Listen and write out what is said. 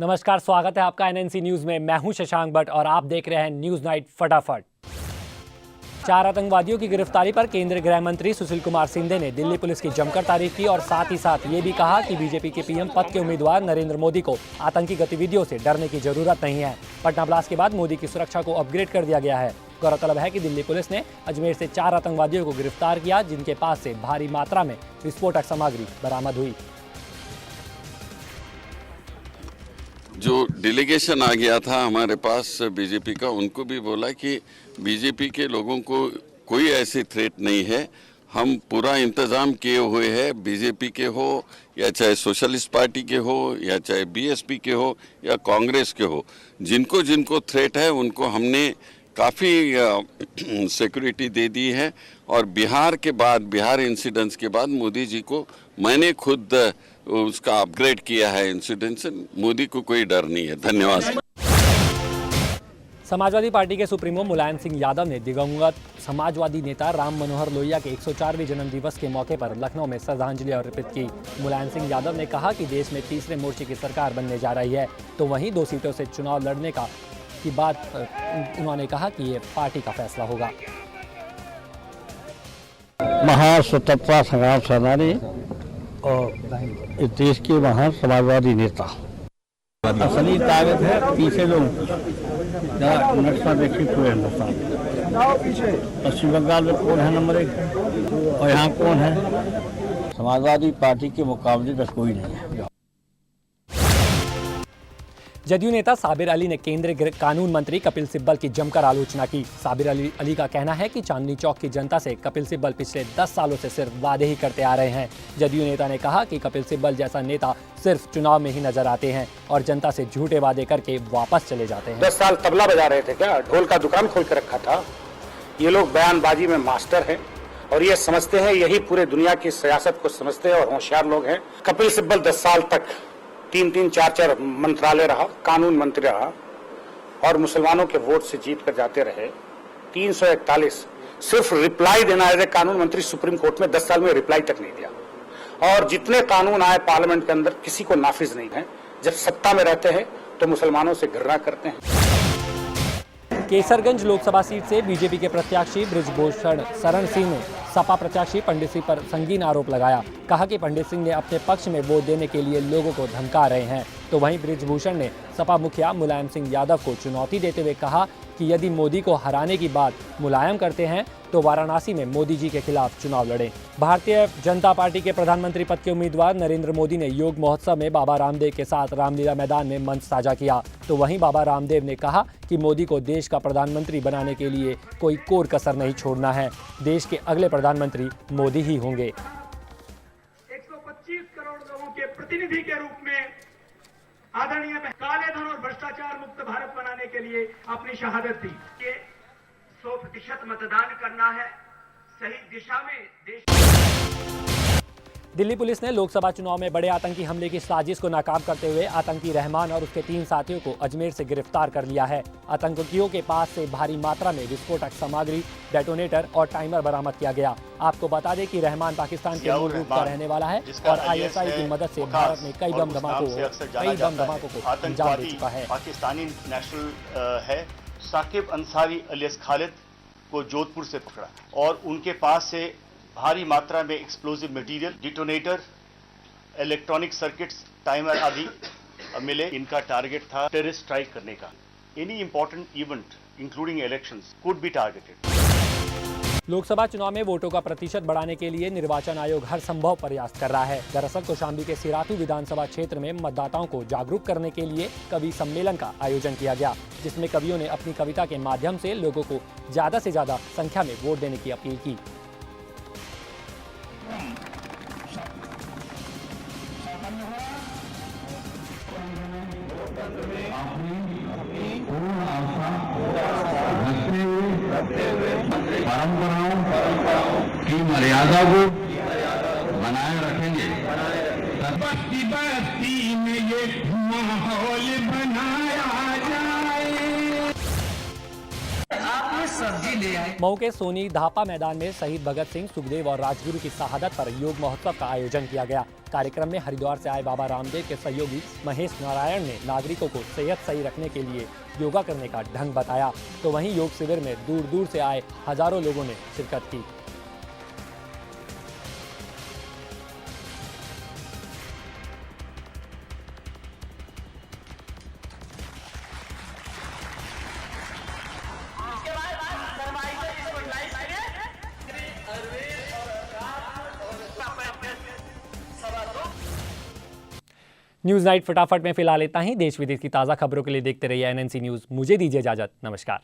नमस्कार, स्वागत है आपका एनएनसी न्यूज में। मैं हूं शशांक भट्ट और आप देख रहे हैं न्यूज नाइट फटाफट। 4 आतंकवादियों की गिरफ्तारी पर केंद्रीय गृह मंत्री सुशील कुमार शिंदे ने दिल्ली पुलिस की जमकर तारीफ की और साथ ही साथ ये भी कहा कि बीजेपी के पीएम पद के उम्मीदवार नरेंद्र मोदी को आतंकी गतिविधियों से डरने की जरूरत नहीं है। पटना ब्लास्ट के बाद मोदी की सुरक्षा को अपग्रेड कर दिया गया है। गौरतलब है कि दिल्ली पुलिस ने अजमेर से 4 आतंकवादियों को गिरफ्तार किया, जिनके पास से भारी मात्रा में विस्फोटक सामग्री बरामद हुई। जो डेलीगेशन आ गया था हमारे पास बीजेपी का, उनको भी बोला कि बीजेपी के लोगों को कोई ऐसी थ्रेट नहीं है। हम पूरा इंतज़ाम किए हुए हैं, बीजेपी के हो या चाहे सोशलिस्ट पार्टी के हो या चाहे बीएसपी के हो या कांग्रेस के हो, जिनको जिनको थ्रेट है उनको हमने काफ़ी सिक्योरिटी दे दी है। और बिहार के बाद, बिहार इंसिडेंट्स के बाद मोदी जी को मैंने खुद उसका अपग्रेड किया है इंसिडेंट से। मोदी को कोई डर नहीं है। धन्यवाद। समाजवादी पार्टी के सुप्रीमो मुलायम सिंह यादव ने दिवंगत समाजवादी नेता राम मनोहर लोहिया के 104वें जन्म दिवस के मौके पर लखनऊ में श्रद्धांजलि अर्पित की। मुलायम सिंह यादव ने कहा कि देश में तीसरे मोर्चे की सरकार बनने जा रही है, तो वहीं 2 सीटों से चुनाव लड़ने की बात उन्होंने कहा कि ये पार्टी का फैसला होगा। महान स्वतंत्रता संग्राम सेनानी और इस देश के महान समाजवादी नेता, असली ताकत है पीछे लोग नक्शा देखिए पूरे हिंदुस्तान। पश्चिम बंगाल में कौन है नंबर 1 और यहाँ कौन है? समाजवादी पार्टी के मुकाबले बस कोई नहीं है। जदयू नेता साबिर अली ने केंद्रीय कानून मंत्री कपिल सिब्बल की जमकर आलोचना की। साबिर अली का कहना है कि चांदनी चौक की जनता से कपिल सिब्बल पिछले 10 सालों से सिर्फ वादे ही करते आ रहे हैं। जदयू नेता ने कहा कि कपिल सिब्बल जैसा नेता सिर्फ चुनाव में ही नजर आते हैं और जनता से झूठे वादे करके वापस चले जाते हैं। 10 साल तबला बजा रहे थे क्या? ढोल का दुकान खोल के रखा था। ये लोग बयानबाजी में मास्टर हैं और ये समझते हैं, यही पूरे दुनिया की सियासत को समझते हैं और होशियार लोग हैं। कपिल सिब्बल 10 साल तक 3-3, 4-4 मंत्रालय रहा, कानून मंत्री रहा और मुसलमानों के वोट से जीत कर जाते रहे। 341 सिर्फ रिप्लाई देना है कानून मंत्री सुप्रीम कोर्ट में 10 साल में रिप्लाई तक नहीं दिया। और जितने कानून आए पार्लियामेंट के अंदर किसी को नाफिज नहीं है। जब सत्ता में रहते हैं तो मुसलमानों से घृणा करते हैं। केसरगंज लोकसभा सीट से बीजेपी के प्रत्याशी बृजभूषण शरण सिंह ने सपा प्रत्याशी पंडित सिंह पर संगीन आरोप लगाया। कहा कि पंडित सिंह ने अपने पक्ष में वोट देने के लिए लोगों को धमका रहे हैं। तो वहीं बृजभूषण ने सपा मुखिया मुलायम सिंह यादव को चुनौती देते हुए कहा कि यदि मोदी को हराने की बात मुलायम करते हैं तो वाराणसी में मोदी जी के खिलाफ चुनाव लड़ें। भारतीय जनता पार्टी के प्रधानमंत्री पद के उम्मीदवार नरेंद्र मोदी ने योग महोत्सव में बाबा रामदेव के साथ रामलीला मैदान में मंच साझा किया। तो वहीं बाबा रामदेव ने कहा कि मोदी को देश का प्रधानमंत्री बनाने के लिए कोई कोर कसर नहीं छोड़ना है। देश के अगले प्रधानमंत्री मोदी ही होंगे। 125 करोड़ लोगों के प्रतिनिधि के रूप में आदरणीय काले धन और भ्रष्टाचार मुक्त भारत बनाने के लिए अपनी शहादत दी। 100% मतदान करना है, सही दिशा में देश। दिल्ली पुलिस ने लोकसभा चुनाव में बड़े आतंकी हमले की साजिश को नाकाम करते हुए आतंकी रहमान और उसके 3 साथियों को अजमेर से गिरफ्तार कर लिया है। आतंकियों के पास से भारी मात्रा में विस्फोटक सामग्री, डेटोनेटर और टाइमर बरामद किया गया। आपको बता दें कि रहमान पाकिस्तान के मूल रूप का रहने वाला है और आईएसआई की मदद से भारत में कई बम धमाकों को अंजाम दे चुका है। पाकिस्तानी नेशनल है। साकिब अंसारी अलियास खालिद को जोधपुर से पकड़ा और उनके पास से भारी मात्रा में explosive material, detonator, electronic circuits, timer आदि मिले। इनका टारगेट था टेररिस्ट स्ट्राइक करने का। Any important event including elections could be targeted. Lok Sabha चुनाव में वोटों का प्रतिशत बढ़ाने के लिए निर्वाचन आयोग हर संभव प्रयास कर रहा है। दरअसल कौशाम्बी के सिराथू विधानसभा क्षेत्र में मतदाताओं को जागरूक करने के लिए कवि सम्मेलन का आयोजन किया गया, जिसमें कवियों ने अपनी कविता के माध्यम से लोगों को ज्यादा से ज्यादा संख्या में वोट देने की अपील की। परंपराओं की मर्यादा को बनाए रखेंगे। बस्ती बस्ती में ये माहौल बनाया जाए। आपने सब्जी ले आए। मऊ के सोनी धापा मैदान में शहीद भगत सिंह, सुखदेव और राजगुरु की शहादत पर योग महोत्सव का आयोजन किया गया। कार्यक्रम में हरिद्वार से आए बाबा रामदेव के सहयोगी महेश नारायण ने नागरिकों को सेहत सही रखने के लिए योगा करने का ढंग बताया। तो वहीं योग शिविर में दूर दूर से आए हजारों लोगों ने शिरकत की। न्यूज़ नाइट फटाफट में फिलहाल इतना ही। देश विदेश की ताज़ा खबरों के लिए देखते रहिए NNC न्यूज़। मुझे दीजिए इजाजत। नमस्कार।